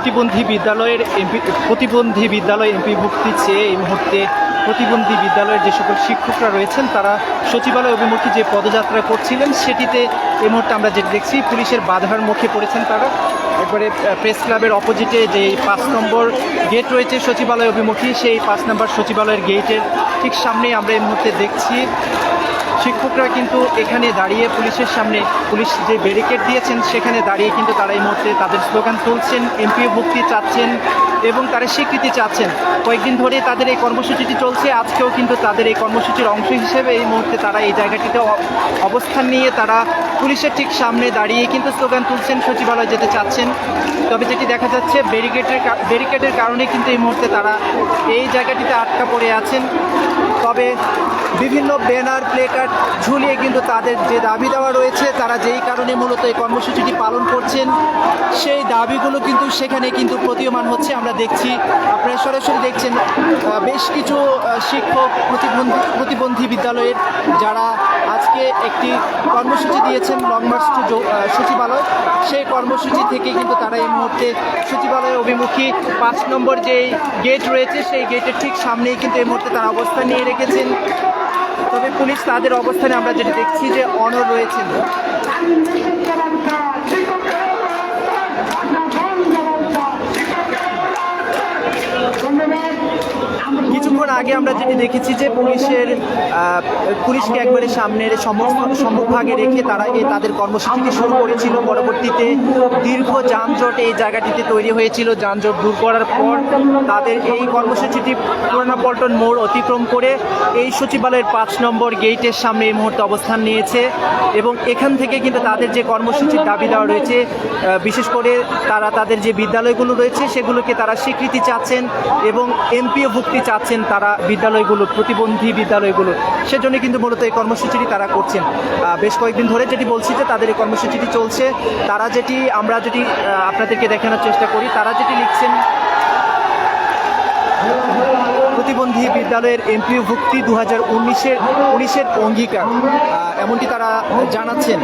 প্রতিবন্ধী বিদ্যালয় এমপিভুক্তি চেয়ে এই মুহূর্তে প্রতিবন্ধী বিদ্যালয়ের যে সকল শিক্ষকরা রয়েছেন তারা সচিবালয় অভিমুখী যে পদযাত্রা করছিলেন সেটিতে এই মুহূর্তে আমরা যেটি দেখছি পুলিশের বাধার মুখে পড়েছেন তারা। একবারে প্রেস ক্লাবের অপোজিটে যে 5 নম্বর গেট রয়েছে সচিবালয় অভিমুখী, সেই 5 নম্বর সচিবালয়ের গেটের ঠিক সামনেই আমরা এই মুহূর্তে দেখছি শিক্ষকরা কিন্তু এখানে দাঁড়িয়ে পুলিশের সামনে, পুলিশ যে ব্যারিকেড দিয়েছেন সেখানে দাঁড়িয়ে কিন্তু তারা এই মুহূর্তে তাদের স্লোগান তুলছেন, এমপিভুক্তি চাচ্ছেন এবং তারা স্বীকৃতি চাচ্ছেন। কয়েকদিন ধরে তাদের এই কর্মসূচিটি চলছে, আজকেও কিন্তু তাদের এই কর্মসূচির অংশ হিসেবে এই মুহূর্তে তারা এই জায়গাটিতে অবস্থান নিয়ে তারা পুলিশের ঠিক সামনে দাঁড়িয়ে কিন্তু স্লোগান তুলছেন, সচিবালয় যেতে চাচ্ছেন। তবে যেটি দেখা যাচ্ছে ব্যারিকেডের কারণে কিন্তু এই মুহূর্তে তারা এই জায়গাটিতে আটকা পড়ে আছেন। তবে বিভিন্ন ব্যানার প্লেকার্ড ঝুলিয়ে কিন্তু তাদের যে দাবি দেওয়া রয়েছে, তারা যেই কারণে মূলত এই কর্মসূচিটি পালন করছেন সেই দাবিগুলো কিন্তু সেখানে কিন্তু প্রতীয়মান হচ্ছে। আমরা দেখছি, আপনারা সরাসরি দেখছেন বেশ কিছু শিক্ষক প্রতিবন্ধী বিদ্যালয়ের যারা আজকে একটি কর্মসূচি দিয়েছেন লং মার্চ টু সচিবালয়, সেই কর্মসূচি থেকে কিন্তু তারা এই মুহূর্তে সচিবালয় অভিমুখী 5 নম্বর যে গেট রয়েছে সেই গেটের ঠিক সামনেই কিন্তু এই মুহূর্তে তারা অবস্থান নিয়ে রেখেছেন। তবে পুলিশ তাদের অবস্থানে আমরা যেটি দেখছি যে অনড় রয়েছেন। কিছুক্ষণ আগে আমরা যেটি দেখেছি যে পুলিশকে একবারে সামনের সম্মুখভাগে রেখে তারা তাদের কর্মসূচিটি শুরু করেছিল। পরবর্তীতে দীর্ঘ যানজট এই জায়গাটিতে তৈরি হয়েছিল। যানজট দূর করার পর তাদের এই কর্মসূচিটি পুরানা পল্টন মোড় অতিক্রম করে এই সচিবালয়ের 5 নম্বর গেটের সামনে এই মুহূর্তে অবস্থান নিয়েছে এবং এখান থেকে কিন্তু তাদের যে কর্মসূচির দাবি দেওয়া রয়েছে, বিশেষ করে তারা তাদের যে বিদ্যালয়গুলো রয়েছে সেগুলোকে তারা স্বীকৃতি চাচ্ছেন এবং এমপিওভুক্তি চাচ্ছেন তারা বিদ্যালয়গুলো, প্রতিবন্ধী বিদ্যালয়গুলো। সেজন্য কিন্তু মূলত এই কর্মসূচিটি তারা করছেন। বেশ কয়েকদিন ধরে যেটি বলছি যে তাদের এই কর্মসূচিটি চলছে। তারা আমরা যেটি আপনাদেরকে দেখানোর চেষ্টা করি, তারা যেটি লিখছেন প্রতিবন্ধী বিদ্যালয়ের এমপিওভুক্তি 2019-এর অঙ্গীকার, এমনটি তারা জানাচ্ছেন।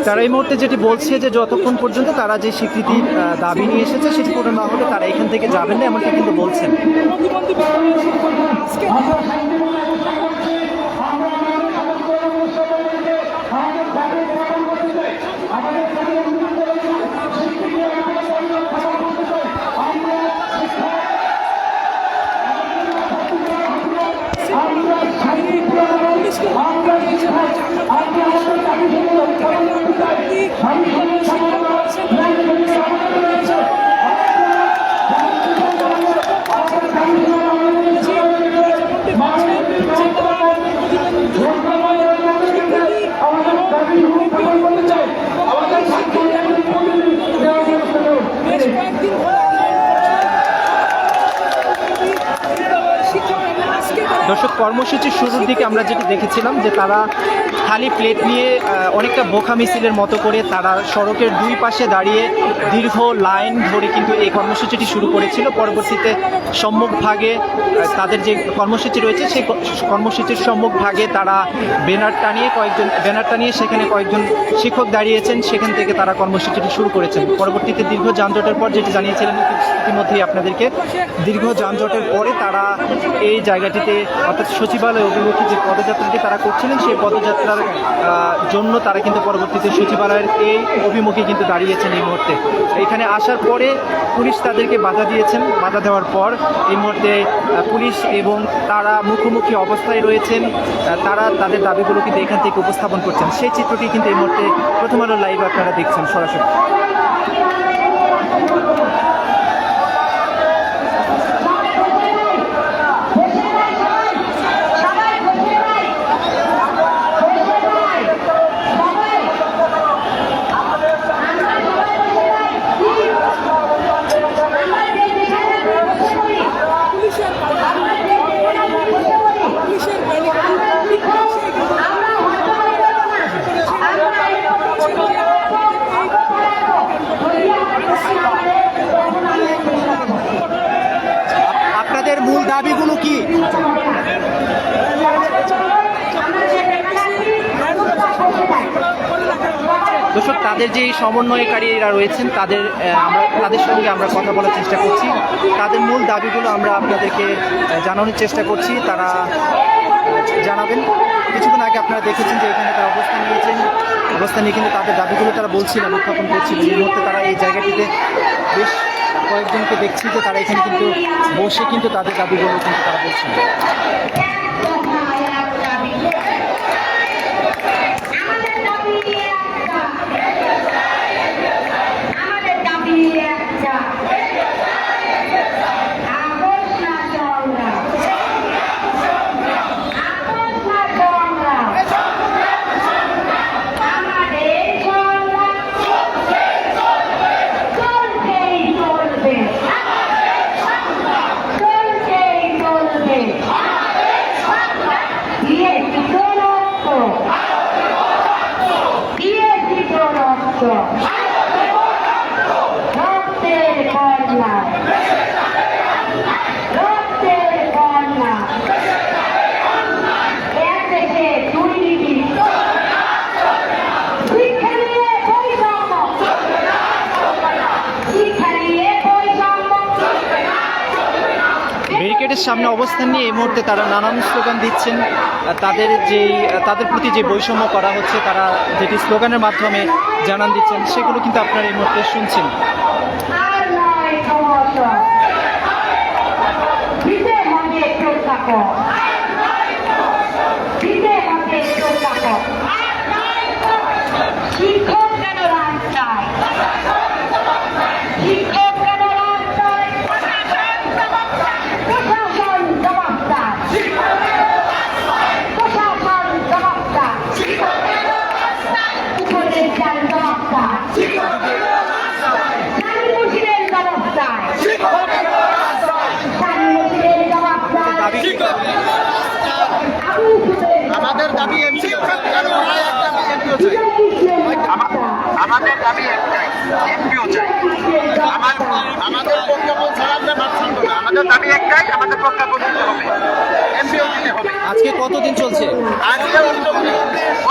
তারা এই মুহূর্তে যেটি বলছে যে যতক্ষণ পর্যন্ত তারা যে স্বীকৃতি দাবি নিয়ে এসেছে সেটি পূরণ না হলে তারা এখান থেকে যাবেন না, এমনটি কিন্তু বলছেন। দর্শক, কর্মসূচির শুরুর দিকে আমরা যেটি দেখেছিলাম যে তারা খালি প্লেট নিয়ে অনেকটা বোখা মিছিলের মতো করে তারা সড়কের দুই পাশে দাঁড়িয়ে দীর্ঘ লাইন ধরে কিন্তু এই কর্মসূচিটি শুরু করেছিল। পরবর্তীতে সম্মুখভাগে তাদের যে কর্মসূচি রয়েছে সেই কর্মসূচির সম্মুখভাগে তারা ব্যানার টানিয়ে সেখানে কয়েকজন শিক্ষক দাঁড়িয়েছেন, সেখান থেকে তারা কর্মসূচিটি শুরু করেছেন। পরবর্তীতে দীর্ঘ যানজটের পর যেটি জানিয়েছিলেন ইতিমধ্যেই আপনাদেরকে, দীর্ঘ যানজটের পরে তারা এই জায়গাটিতে অর্থাৎ সচিবালয় অভিমুখী যে পদযাত্রাটি তারা করছিলেন সেই পদযাত্রার জন্য তারা কিন্তু পরবর্তীতে সচিবালয়ের এই অভিমুখে কিন্তু দাঁড়িয়েছেন। এই মুহূর্তে এখানে আসার পরে পুলিশ তাদেরকে বাধা দিয়েছেন। বাধা দেওয়ার পর এই মুহূর্তে পুলিশ এবং তারা মুখোমুখি অবস্থায় রয়েছেন। তারা তাদের দাবিগুলো কিন্তু এখান থেকে উপস্থাপন করছেন। সেই চিত্রটি কিন্তু এই মুহূর্তে প্রথম আলো লাইভ আপনারা দেখছেন সরাসরি। তাদের মূল দাবিগুলো কি? দর্শক, তাদের যে সমন্বয়কারীরা রয়েছেন তাদের সঙ্গে আমরা কথা বলার চেষ্টা করছি। তাদের মূল দাবিগুলো আমরা আপনাদেরকে জানানোর চেষ্টা করছি, তারা জানাবেন। কিছুক্ষণ আগে আপনারা দেখেছেন যে এখানে তারা অবস্থান নিয়ে কিন্তু তাদের দাবিগুলো তারা বলছিলেন, উত্থাপন করছিলেন। এই মুহূর্তে তারা এই জায়গাটিতে বেশ কয়েকজনকে দেখছি যে তারা এখানে কিন্তু বসে কিন্তু তাদের দাবিগুলো কিন্তু তারা বলছিলেন। ব্যারিকেডের সামনে অবস্থান নিয়ে এই মুহূর্তে তারা নানান স্লোগান দিচ্ছেন। তাদের প্রতি যে বৈষম্য করা হচ্ছে, তারা যেটি স্লোগানের মাধ্যমে জানান দিচ্ছেন, সেগুলো কিন্তু আপনারা এই মুহূর্তে শুনছেন। আমাদের দাবি আমাদের দাবি একটাই, এমপিও চাই। আমাদের প্রজ্ঞাপন ছাড়া আমরা মাঠ ছাড়বো না। আমাদের দাবি একটাই, আমাদের প্রজ্ঞাপন দিতে হবে, এমপিও দিতে হবে। আজকে কতদিন চলছে? আজকে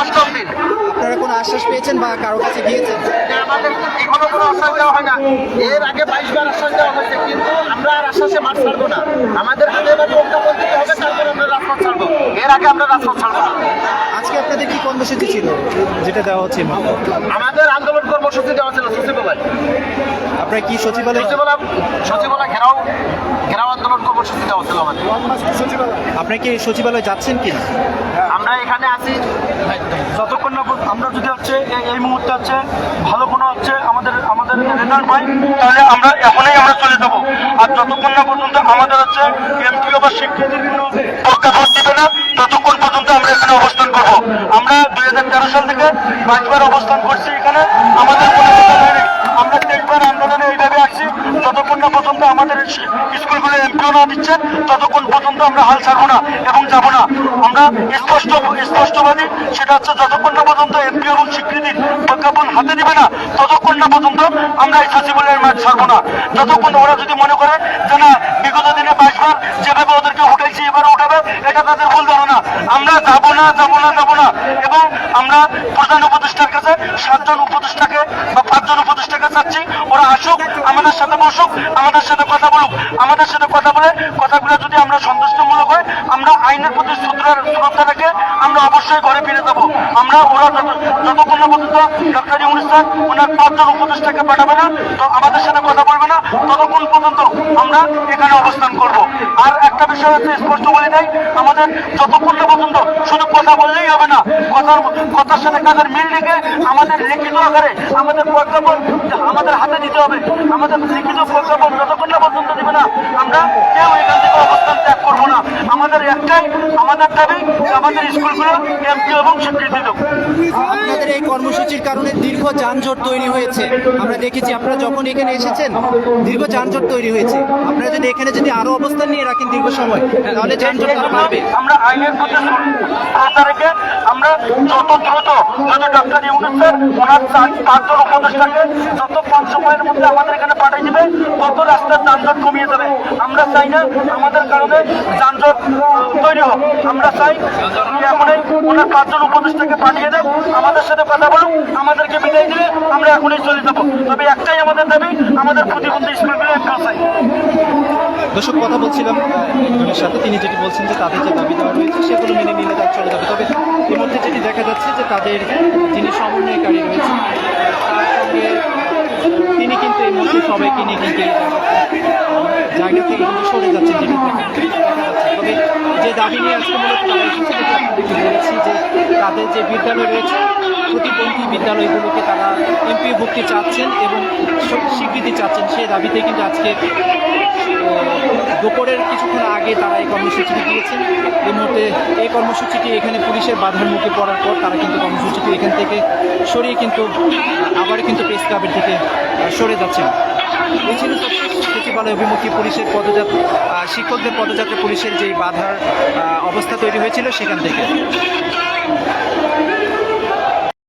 অষ্টম দিন। আপনারা কোনো আশ্বাস পেয়েছেন বা কারো কাছে গিয়েছেন? আমাদের এখনো কোনো আশ্বাস দেওয়া হয় না। এর আগে 22 বার আশ্বাস দেওয়া হয়েছে, কিন্তু আমরা আর আশ্বাসে মাঠ ছাড়বো না। আমাদের হাতে এবার প্রজ্ঞাপন দিতে হবে, তারপরে আমরা রাজপথ ছাড়বো। এর আগে আমরা রাজপথ ছাড়বো না। আজকে আপনাদের কি কর্মসূচি ছিল যেটা দেওয়া হচ্ছে? আমাদের আন্দোলন কর্মসূচি দেওয়া ছিল সচিবালয়। আপনারা কি সচিবালয় ঘেরাও আন্দোলন কর্মসূচি দেওয়া ছিল আমাদের। আপনারা কি সচিবালয় যাচ্ছেন কি? আমরা এখানে আছি যতক্ষণ না আমরা যদি এই মুহূর্তে ভালো কোনো আমাদের রেজাল্ট পাই, তাহলে আমরা এখনই চলে যাব। আর যতক্ষণ না পর্যন্ত আমাদের এমপিও বা স্বীকৃতির কোনো প্রজ্ঞাপন দিবে না, ততক্ষণ পর্যন্ত আমরা এখানে অবস্থান করব। আমরা 2013 সাল থেকে 22 বার অবস্থান করছি এখানে, আমাদের কোনো কথা হয়নি। আমরা 23 বার আন্দোলনে এইভাবে আসছি, যতক্ষণ না পর্যন্ত আমাদের স্কুলগুলো এমপিও না দিচ্ছে, ততক্ষণ পর্যন্ত আমরা হাল ছাড়বো না এবং যাবো না। আমরা স্পষ্টবাদী, সেটা যতক্ষণ না পর্যন্ত এমপি এবং স্বীকৃতির প্রজ্ঞাপন হাতে দিবে না, ততক্ষণ না পর্যন্ত আমরা এই সচিবালয়ের মাঠ ছাড়বো না। যতক্ষণ ওরা যদি মনে করে যে না, বিগত দিনে 22 বার যেভাবে ওদেরকে উঠাইছি এবারে উঠাবে, এটা তাদের ভুল ধারণা। আমরা যাবো না। এবং আমরা প্রধান উপদেষ্টার কাছে 7 জন উপদেষ্টাকে বা 5 জন উপদেষ্টাকে চাচ্ছি, ওরা আসুক, আমাদের সাথে বসুক, আমাদের সাথে কথা বলুক। আমাদের সাথে কথা বলে কথাগুলো যদি আমরা সন্তুষ্টমূলক হয়, আমরা আইনের প্রতি শ্রদ্ধা রেখে আমরা অবশ্যই ঘরে ফিরে যাব। ওরা যতক্ষণ না পর্যন্ত ডক্টর ইউনূস স্যার ওনার 5 জন উপদেষ্টাকে পাঠাবে না, তো আমাদের সাথে কথা বলবে না, ততক্ষণ পর্যন্ত আমরা এখানে অবস্থান করব। আর একটা বিষয় স্পষ্ট বলে নাই, আমাদের যতক্ষণ না পর্যন্ত শুধু কথা বললেই হবে না, কথার সাথে কাজের মিল রেখে আমাদের লিখিত আকারে আমাদের প্রজ্ঞাপন আমাদের হাতে দিতে হবে। আমাদের লিখিত প্রজ্ঞাপন যতক্ষণ না পর্যন্ত দিবে না, আমরা কেউ এখান থেকে অবস্থান ত্যাগ করবো না। আমাদের একটাই আমাদের দাবি, আমাদের স্কুলগুলো এমপি এবং স্বীকৃতি দেব। আপনাদের এই কর্মসূচির কারণে দীর্ঘ যানজট তৈরি হয়েছে, আমরা দেখেছি। আপনারা যখন এখানে এসেছেন দীর্ঘ যানজট তৈরি হয়েছে। আপনারা যদি এখানে আরো অবস্থান নিয়ে রাখেন দীর্ঘ সময়, তাহলে যানজট আরো বাড়বে। আমরা আইনের প্রতি শ্রদ্ধা রেখে আমরা যত দ্রুত ডক্টর ইউনূস স্যার ওনার 5 জন উপদেষ্টাকে যত কম সময়ের মধ্যে আমাদের এখানে পাঠিয়ে দিবে, তত রাস্তার যানজট কমে কমিয়ে দেবে। আমরা চাই না আমাদের কারণে যানজট তৈরি হোক। আমরা চাই এখনই ওনার 5 জন উপদেষ্টাকে পাঠিয়ে দেব, আমাদের সাথে কথা বলুন, আমাদেরকে বিদায় দিলে আমরা এখনই চলে যাবো। তবে একটাই আমাদের দাবি, আমাদের প্রতিবন্ধী স্কুলগুলো একদম চাই। দর্শক, কথা বলছিলাম একজনের সাথে, তিনি যেটি বলছেন যে তাদের যে দাবি দেওয়া রয়েছে সেগুলো মেনে নিলে তারা চলে যাবে। তবে এর মধ্যে যেটি দেখা যাচ্ছে যে তাদের যিনি সমন্বয়কারী রয়েছেন তার সঙ্গে তিনি কিন্তু এই মুহূর্তে সবাইকে নিয়ে কিন্তু এই জায়গা থেকে কিন্তু সরে যাচ্ছেন, যেটি দেখা যাচ্ছে। তবে যে দাবি নিয়ে আজকে মূলত তারা এসেছে, যেটি আপনাদেরকে বলেছি যে তাদের যে বিদ্যালয় রয়েছে প্রতিবন্ধী বিদ্যালয়গুলোকে তারা এমপিওভুক্তি চাচ্ছেন এবং স্বীকৃতি চাচ্ছেন, সেই দাবিতে কিন্তু আজকে দুপুরের কিছুক্ষণ আগে তারা এই কর্মসূচিটি দিয়েছেন। এই মুহূর্তে এই কর্মসূচিটি এখানে পুলিশের বাধার মুখে পড়ার পর তারা কিন্তু কর্মসূচিটি এখান থেকে সরিয়ে কিন্তু আবার কিন্তু প্রেস ক্লাবের দিকে সরে যাচ্ছেন। এই ছিল সচিবালয় অভিমুখী পুলিশের পদযাত্রা, শিক্ষকদের পদযাত্রা পুলিশের যে বাধার অবস্থা তৈরি হয়েছিল সেখান থেকে।